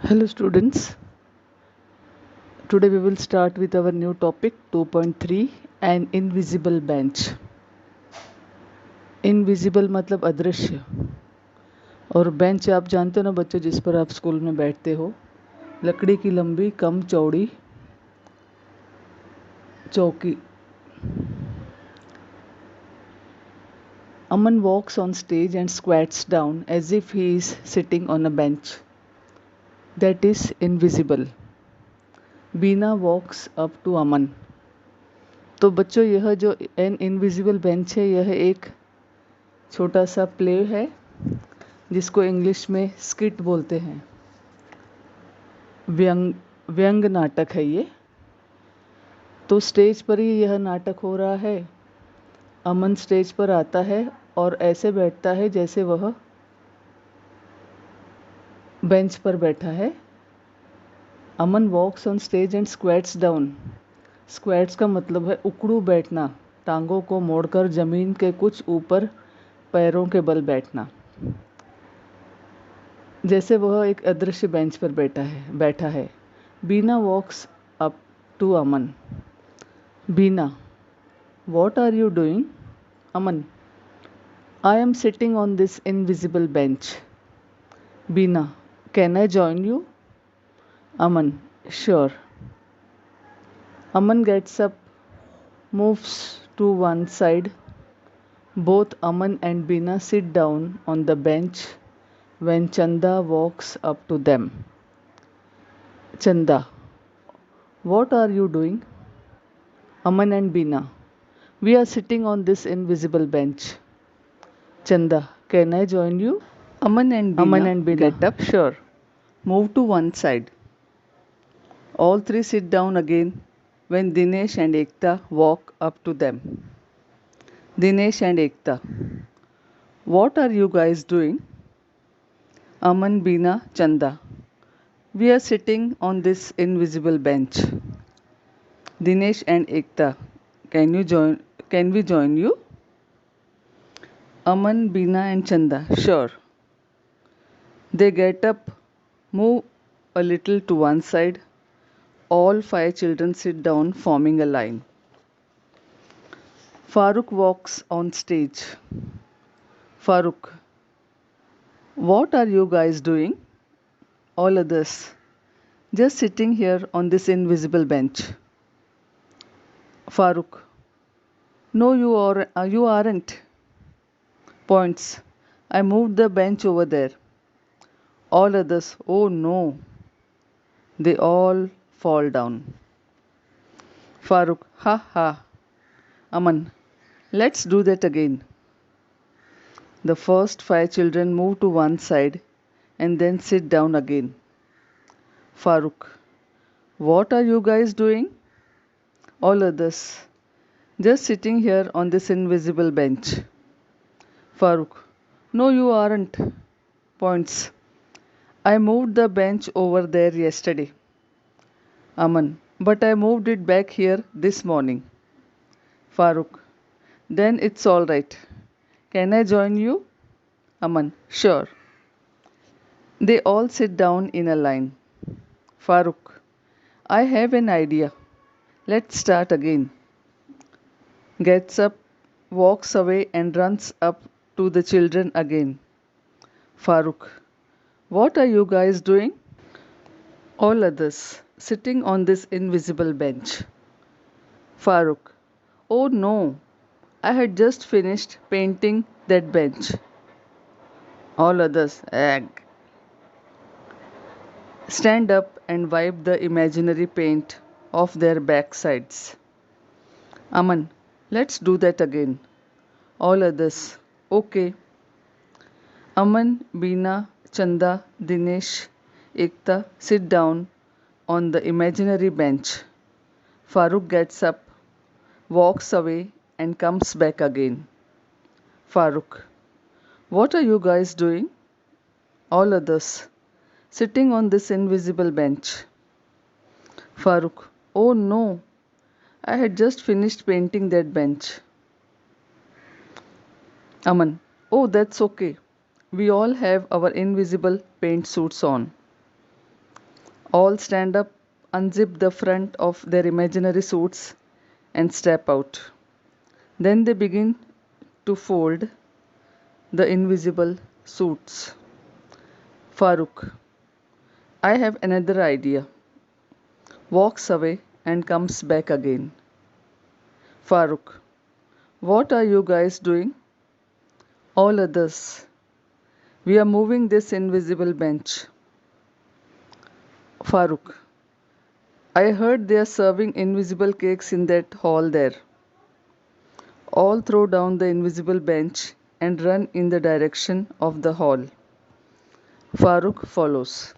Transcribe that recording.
Hello students, today we will start with our new topic 2.3 an invisible bench. Invisible मतलब अदृश्य और bench आप जानते हो ना बच्चों जिस पर आप स्कूल में बैठते हो लकड़ी की लंबी कम चौड़ी चौकी. Aman walks on stage and squats down as if he is sitting on a bench that is invisible. Beena walks up to Aman. तो बच्चों यह जो एन इनविजिबल बेंच है यह एक छोटा सा प्ले है जिसको इंग्लिश में स्किट बोलते हैं. व्यंग नाटक है ये. तो स्टेज पर ही यह नाटक हो रहा है. अमन स्टेज पर आता है और ऐसे बैठता है जैसे वह बेंच पर बैठा है. Aman walks on stage and squats down. Squats का मतलब है उकड़ू बैठना, टांगों को मोड़कर जमीन के कुछ ऊपर पैरों के बल बैठना, जैसे वह एक अदृश्य बेंच पर बैठा है. Bina walks up to Aman. Bina, what are you doing? Aman, I am sitting on this invisible bench. Beena, can I join you? Aman, sure. Aman gets up, moves to one side. Both Aman and Beena sit down on the bench when Chanda walks up to them. Chanda, what are you doing? Aman and Beena, we are sitting on this invisible bench. Chanda, can I join you? Aman and Beena Get up. Sure. move to one side. All three sit down again when Dinesh and Ekta walk up to them. Dinesh and Ekta, what are you guys doing? Aman, Beena, Chanda, we are sitting on this invisible bench. Dinesh and Ekta, can we join you? Aman, Beena and Chanda, sure. They get up, move a little to one side. All five children sit down, forming a line. Farooq walks on stage. Farooq, what are you guys doing? All others, just sitting here on this invisible bench. Farooq, no, you aren't. Points, I moved the bench over there. All others, oh no. They all fall down. Farooq, ha ha. Aman, let's do that again. The first five children move to one side and then sit down again. Farooq, what are you guys doing? All others, just sitting here on this invisible bench. Farooq, no, you aren't. Points, I moved the bench over there yesterday. Aman, but I moved it back here this morning. Farooq, then it's alright. Can I join you? Aman, sure. They all sit down in a line. Farooq, I have an idea. Let's start again. Gets up, walks away, and runs up to the children again. Farooq, what are you guys doing? All others, sitting on this invisible bench. Farooq, oh no, I had just finished painting that bench. All others, ag. Stand up and wipe the imaginary paint off their backsides. Aman, let's do that again. All others, okay. Aman, Beena, Chanda, Dinesh, Ekta sit down on the imaginary bench. Farooq gets up, walks away, and comes back again. Farooq, what are you guys doing? All others, sitting on this invisible bench. Farooq, oh no, I had just finished painting that bench. Aman, oh, that's okay. We all have our invisible paint suits on. All stand up, unzip the front of their imaginary suits, and step out. Then they begin to fold the invisible suits. Farooq, I have another idea. Walks away and comes back again. Farooq, what are you guys doing? All others, we are moving this invisible bench. Farooq, I heard they are serving invisible cakes in that hall there. All throw down the invisible bench and run in the direction of the hall. Farooq follows.